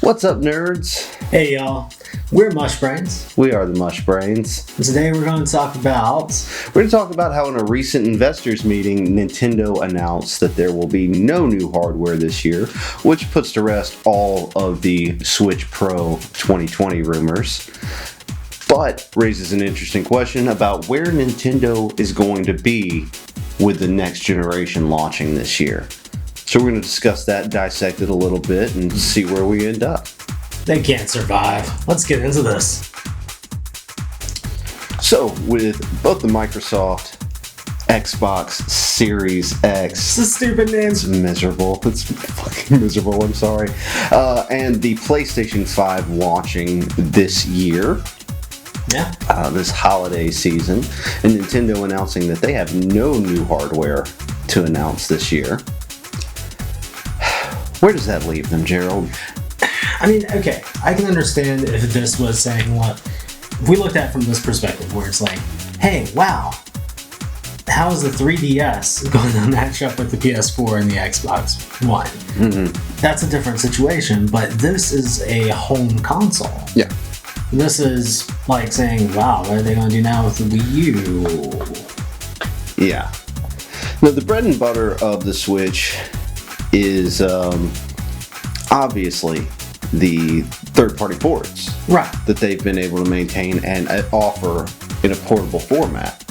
What's up, nerds? Hey, y'all. We're Mushbrains. We are the Mushbrains. And today we're going to talk about... We're going to talk about how in a recent investors meeting, Nintendo announced that there will be no new hardware this year, which puts to rest all of the Switch Pro 2020 rumors, but raises an interesting question about where Nintendo is going to be with the next generation launching this year. So we're going to discuss that, dissect it a little bit, and see where we end up. They can't survive. Let's get into this. So, with both the Microsoft Xbox Series X... It's a stupid name. It's miserable. It's fucking miserable, I'm sorry. And the PlayStation 5 launching this year. Yeah. This holiday season. And Nintendo announcing that they have no new hardware to announce this year. Where does that leave them, Gerald? I mean, okay, I can understand if this was saying, look, if we looked at it from this perspective where it's like, hey, wow, how is the 3DS going to match up with the PS4 and the Xbox One? Mm-hmm. That's a different situation, but this is a home console. Yeah. This is like saying, wow, what are they going to do now with the Wii U? Yeah. Now, the bread and butter of the Switch is obviously the third-party ports, right, that they've been able to maintain and offer in a portable format.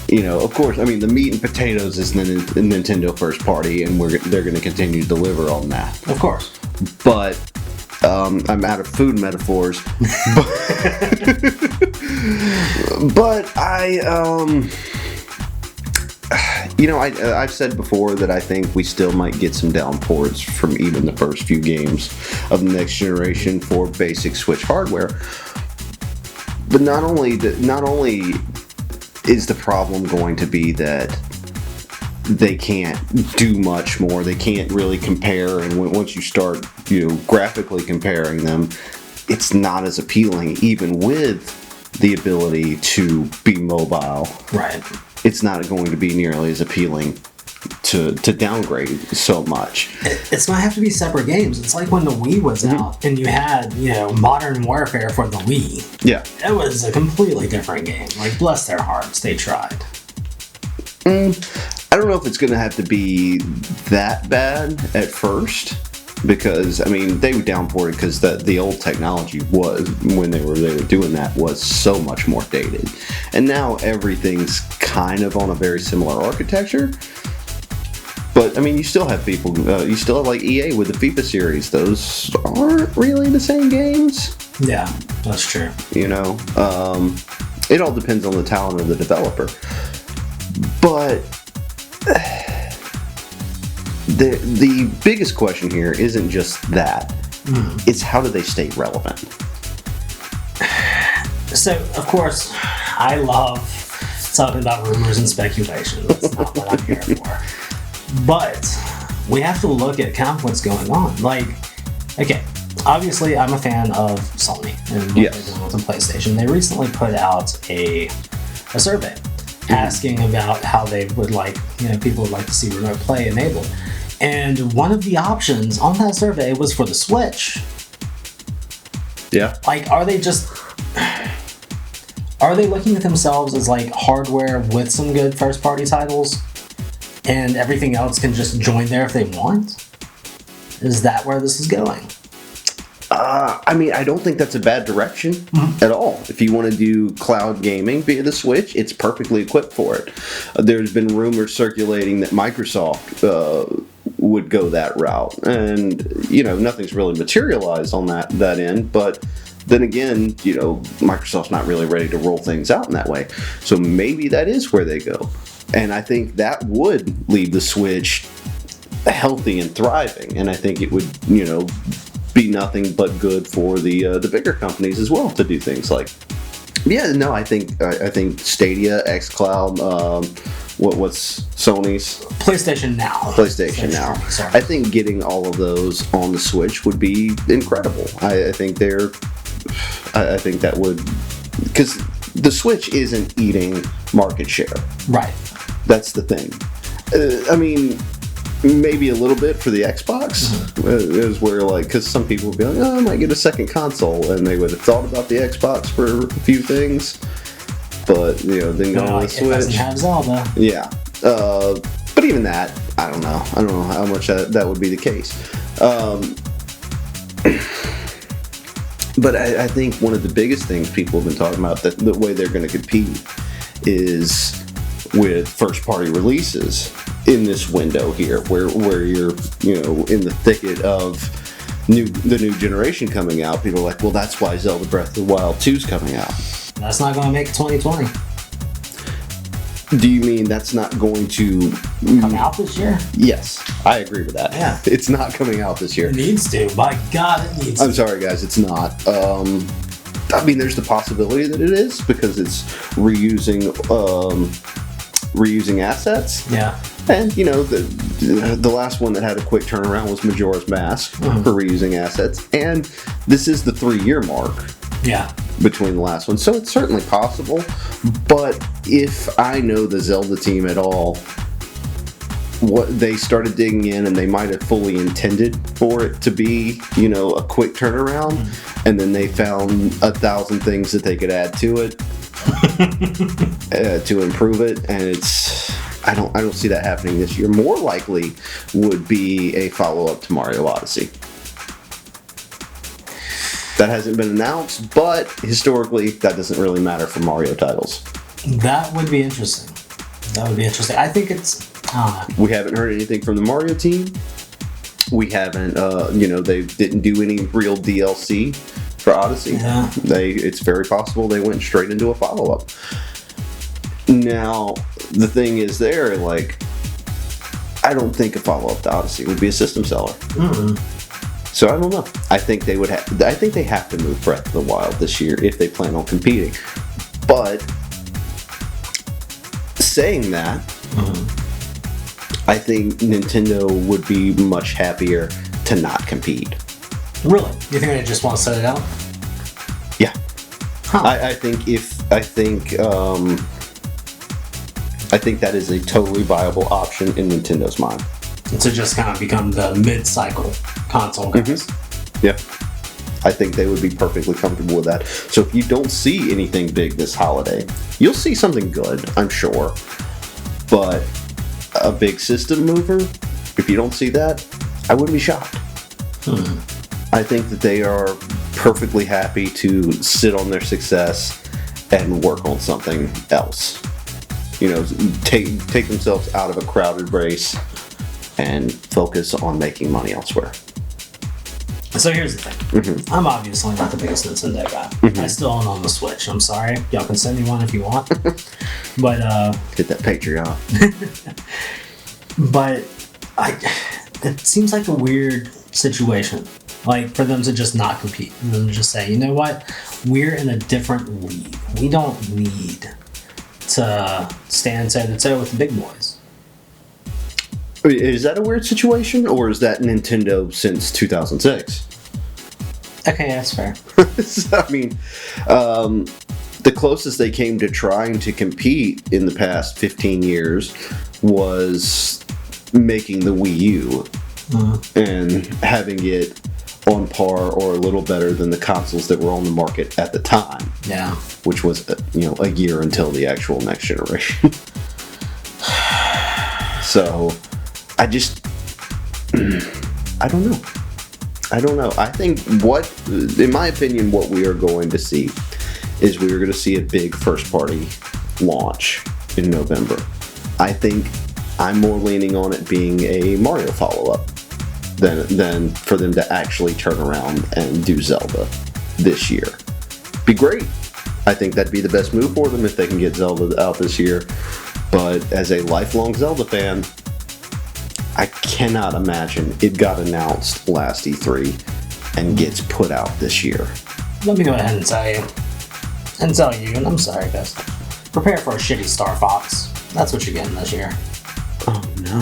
You know, of course, I mean, the meat and potatoes is the Nintendo first party, and they're going to continue to deliver on that. Of course. But I'm out of food metaphors. But I've said before that I think we still might get some down ports from even the first few games of the next generation for basic Switch hardware. But not only is the problem going to be that they can't do much more, they can't really compare, and once you start, graphically comparing them, it's not as appealing, even with the ability to be mobile. Right. It's not going to be nearly as appealing to downgrade so much. It's going to have to be separate games. It's like when the Wii was out and you had, Modern Warfare for the Wii. Yeah. It was a completely different game. Like, bless their hearts, they tried. I don't know if it's going to have to be that bad at first, because, I mean, they were downported because the old technology was, when they were doing that, was so much more dated. And now everything's kind of on a very similar architecture. But, I mean, you still have people, you still have like EA with the FIFA series. Those aren't really the same games. Yeah, that's true. It all depends on the talent of the developer. But the biggest question here isn't just that. It's how do they stay relevant? So, of course, I love talking about rumors and speculation. That's not what I'm here for. But we have to look at kind of what's going on. Like, okay, obviously I'm a fan of Sony and what they're doing with the PlayStation. They recently put out a survey asking about how they would like, people would like to see remote play enabled. And one of the options on that survey was for the Switch. Yeah. Like, are they looking at themselves as like hardware with some good first-party titles, and everything else can just join there if they want? Is that where this is going? I mean, I don't think that's a bad direction at all. If you want to do cloud gaming via the Switch, it's perfectly equipped for it. There's been rumors circulating that Microsoft would go that route, and nothing's really materialized on that end. But then again, Microsoft's not really ready to roll things out in that way. So maybe that is where they go, and I think that would leave the Switch healthy and thriving. And I think it would, be nothing but good for the bigger companies as well to do things like. I think Stadia, xCloud, what's Sony's PlayStation Now. Sorry. I think getting all of those on the Switch would be incredible. I think that would, because the Switch isn't eating market share. Right. That's the thing. I mean, maybe a little bit for the Xbox. Is where, like, because some people would be like, oh, I might get a second console, and they would have thought about the Xbox for a few things, but then go on the Switch. It doesn't have Zelda. Yeah, but even that, I don't know how much that would be the case. But I think one of the biggest things people have been talking about, that the way they're going to compete, is with first-party releases in this window here, where you're in the thicket of the new generation coming out. People are like, well, that's why Zelda Breath of the Wild 2's coming out. That's not going to make 2020. Do you mean that's not going to come out this year? Yes, I agree with that. Yeah, it's not coming out this year. It needs to. My God, it needs to. I'm sorry, guys, it's not. I mean, there's the possibility that it is, because it's reusing assets. Yeah. And the last one that had a quick turnaround was Majora's Mask for reusing assets, and this is the 3-year mark. Yeah. Between the last one, so it's certainly possible. But if I know the Zelda team at all, what they started digging in, and they might have fully intended for it to be, a quick turnaround, and then they found 1,000 things that they could add to it to improve it, and I don't see that happening this year. More likely would be a follow-up to Mario Odyssey. That hasn't been announced, but historically, that doesn't really matter for Mario titles. That would be interesting. I think it's... We haven't heard anything from the Mario team. We haven't, they didn't do any real DLC for Odyssey. Yeah. It's very possible they went straight into a follow-up. Now, the thing is there, like, I don't think a follow-up to Odyssey would be a system seller. So I don't know. I think they have to move Breath of the Wild this year if they plan on competing. But saying that, I think Nintendo would be much happier to not compete. Really? You think they just want to set it out? Yeah. Huh. I think that is a totally viable option in Nintendo's mind. To just kind of become the mid-cycle console guys. Yeah. I think they would be perfectly comfortable with that. So if you don't see anything big this holiday, you'll see something good, I'm sure. But a big system mover, if you don't see that, I wouldn't be shocked. I think that they are perfectly happy to sit on their success and work on something else. Take themselves out of a crowded race and focus on making money elsewhere. So here's the thing. I'm obviously not the biggest Nintendo guy. I still own the Switch. I'm sorry. Y'all can send me one if you want. But get that Patreon. But it seems like a weird situation. Like, for them to just not compete. And then just say, you know what? We're in a different league. We don't need to stand toe-to-toe with the big boys. Is that a weird situation, or is that Nintendo since 2006? Okay, that's fair. I mean, the closest they came to trying to compete in the past 15 years was making the Wii U and having it on par or a little better than the consoles that were on the market at the time. Yeah. Which was, a year until the actual next generation. So... I don't know. I think in my opinion, what we are going to see is we are going to see a big first-party launch in November. I think I'm more leaning on it being a Mario follow-up than for them to actually turn around and do Zelda this year. Be great. I think that'd be the best move for them if they can get Zelda out this year. But as a lifelong Zelda fan, I cannot imagine it got announced last E3 and gets put out this year. Let me go ahead and tell you, and I'm sorry guys, prepare for a shitty StarFox. That's what you're getting this year. Oh no.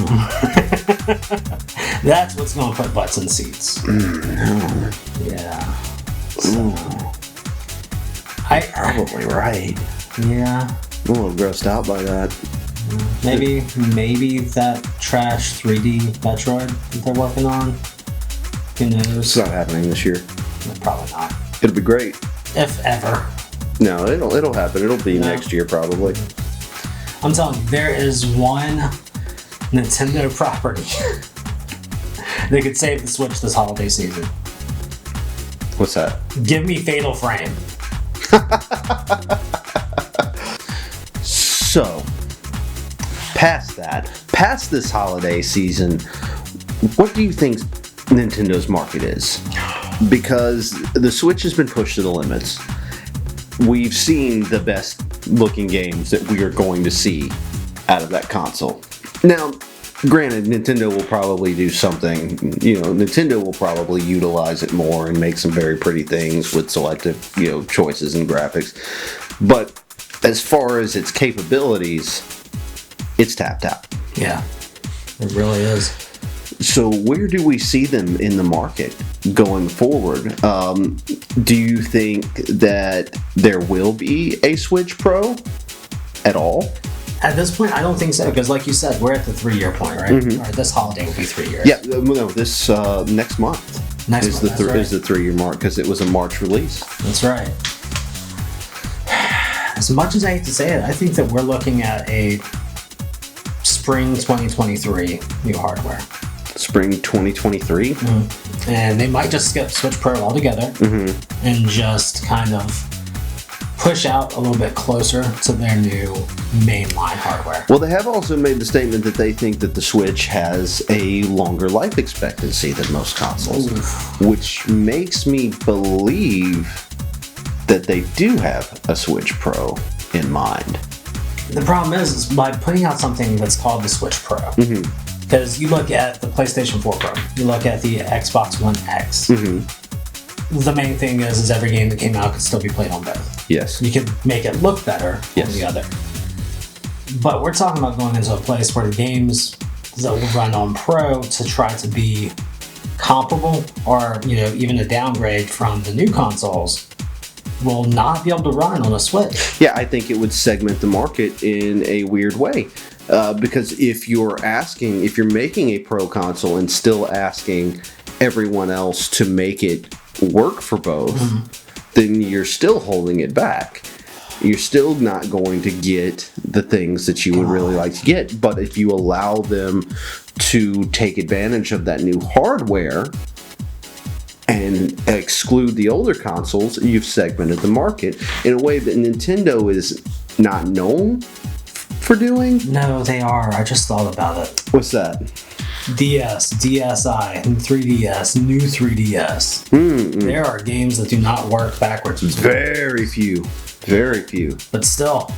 That's what's going to put butts in seats. No. Yeah. Ooh. Probably right. Yeah. I'm a little grossed out by that. Yeah. Maybe that trash 3D Metroid that they're working on. Who knows? It's not happening this year. Probably not. It'll be great. If ever. No, it'll happen. It'll be next year probably. I'm telling you, there is one Nintendo property that could save the Switch this holiday season. What's that? Give me Fatal Frame. So, past this holiday season, what do you think Nintendo's market is? Because the Switch has been pushed to the limits. We've seen the best looking games that we are going to see out of that console. Now, granted, Nintendo will probably do something, Nintendo will probably utilize it more and make some very pretty things with selective, choices and graphics. But as far as its capabilities, it's tapped out. Yeah, it really is. So where do we see them in the market going forward? Do you think that there will be a Switch Pro at all? At this point, I don't think so, because like you said, we're at the 3-year point, right? Mm-hmm. Or this holiday will be 3 years. Yeah, no, this next month is the 3-year mark, because it was a March release. That's right. As much as I hate to say it, I think that we're looking at a spring 2023 new hardware. Spring 2023? Mm-hmm. And they might just skip Switch Pro altogether and just kind of push out a little bit closer to their new mainline hardware. Well, they have also made the statement that they think that the Switch has a longer life expectancy than most consoles, which makes me believe that they do have a Switch Pro in mind. The problem is by putting out something that's called the Switch Pro, because you look at the PlayStation 4 Pro, you look at the Xbox One X, the main thing is every game that came out could still be played on both. Yes. You could make it look better on the other. But we're talking about going into a place where the games that will run on Pro to try to be comparable or, even a downgrade from the new consoles will not be able to run on a Switch. Yeah, I think it would segment the market in a weird way. Because if you're making a Pro console and still asking everyone else to make it work for both, then you're still holding it back. You're still not going to get the things that you would really like to get. But if you allow them to take advantage of that new hardware and exclude the older consoles, you've segmented the market in a way that Nintendo is not known for doing. No, they are. I just thought about it. What's that? DS, DSi, 3DS, new 3DS. There are games that do not work backwards. Very few. But still,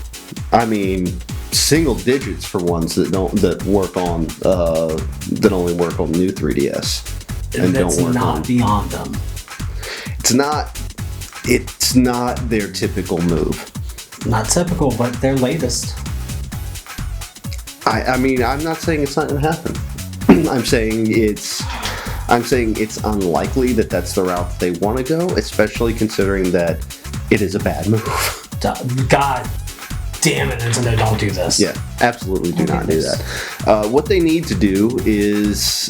I mean, single digits for ones that only work on new 3DS and don't work on beyond them. It's not their typical move. Not typical, but their latest. I mean, I'm not saying it's not going to happen. I'm saying it's unlikely that that's the route they want to go, especially considering that it is a bad move. God damn it, Nintendo, don't do this. Yeah, absolutely do not do that. What they need to do is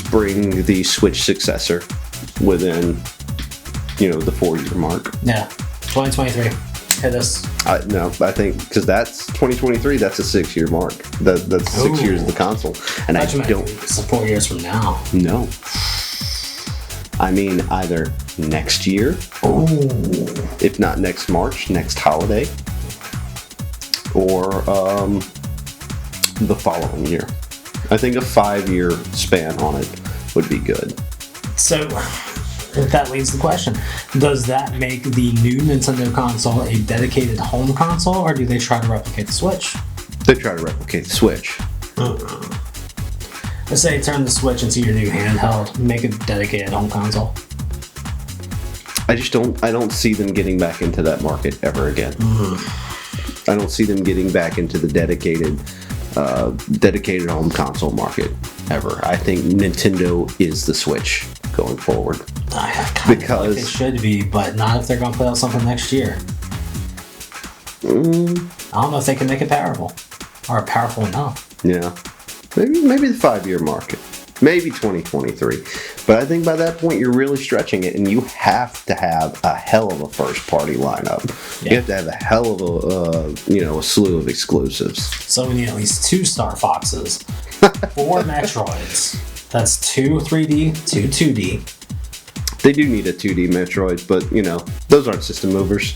bring the Switch successor within, the 4-year mark. Yeah, 2023. Hit us. No, I think because that's 2023. That's a 6-year mark. That's 6 years of the console, and I don't. It's 4 years from now. No. I mean, either next year, if not next March, next holiday, or the following year. I think a 5-year span on it would be good. So that leads to the question. Does that make the new Nintendo console a dedicated home console, or do they try to replicate the Switch? They try to replicate the Switch. Let's say turn the Switch into your new handheld, make a dedicated home console. I don't see them getting back into that market ever again. I don't see them getting back into the dedicated home console market ever. I think Nintendo is the Switch going forward. I kind of feel like it should be, but not if they're going to put out something next year. I don't know if they can make it powerful or powerful enough. Yeah. Maybe the 5-year market. Maybe 2023. But I think by that point, you're really stretching it, and you have to have a hell of a first-party lineup. Yeah. You have to have a hell of a slew of exclusives. So we need at least 2 StarFoxes, 4 Metroids. That's 2 3D, 2 2D. They do need a 2D Metroid, but, those aren't system movers.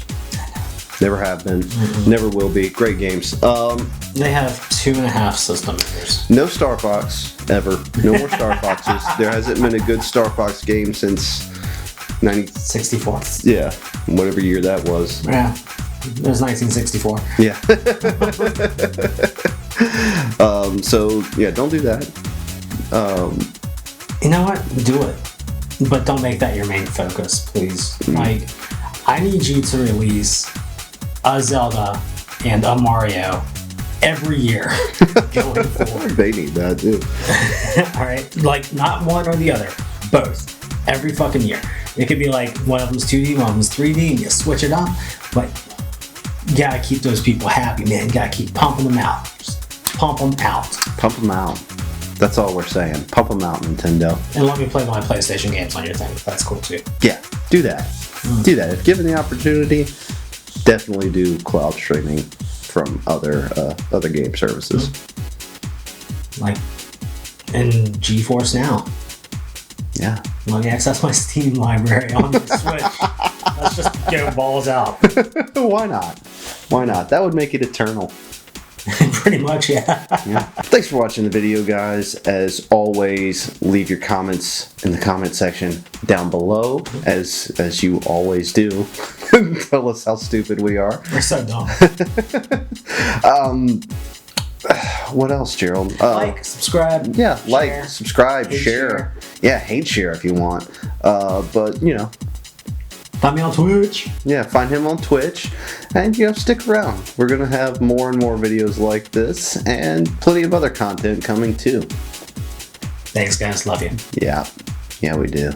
Never have been. Mm-hmm. Never will be. Great games. They have 2.5 system movers. No StarFox, ever. No more StarFoxes. There hasn't been a good StarFox game since 64. Yeah, whatever year that was. Yeah, it was 1964. Yeah. Don't do that. You know what? Do it. But don't make that your main focus, please. Like, I need you to release a Zelda and a Mario every year going forward. They need that too. Alright? Like, not one or the other. Both. Every fucking year. It could be like one of them's 2D, one of them's 3D, and you switch it up. But you gotta keep those people happy, man. You gotta keep pumping them out. Just pump them out. Pump them out. That's all we're saying. Pump them out, Nintendo. And let me play my PlayStation games on your thing. That's cool too. Yeah, do that. Do that. If given the opportunity, definitely do cloud streaming from other game services. Like in GeForce Now. Yeah. Let me access my Steam library on the Switch. Let's just go balls out. Why not? Why not? That would make it eternal. Pretty much, yeah. Thanks for watching the video, guys. As always, leave your comments in the comment section down below, as you always do. Tell us how stupid we are. We're so dumb. What else, Gerald? Like, subscribe. Yeah, share, like, subscribe, share. Yeah, hate share if you want. But find me on Twitch. Yeah, find him on Twitch. And, stick around. We're going to have more and more videos like this and plenty of other content coming too. Thanks, guys. Love you. Yeah. Yeah, we do.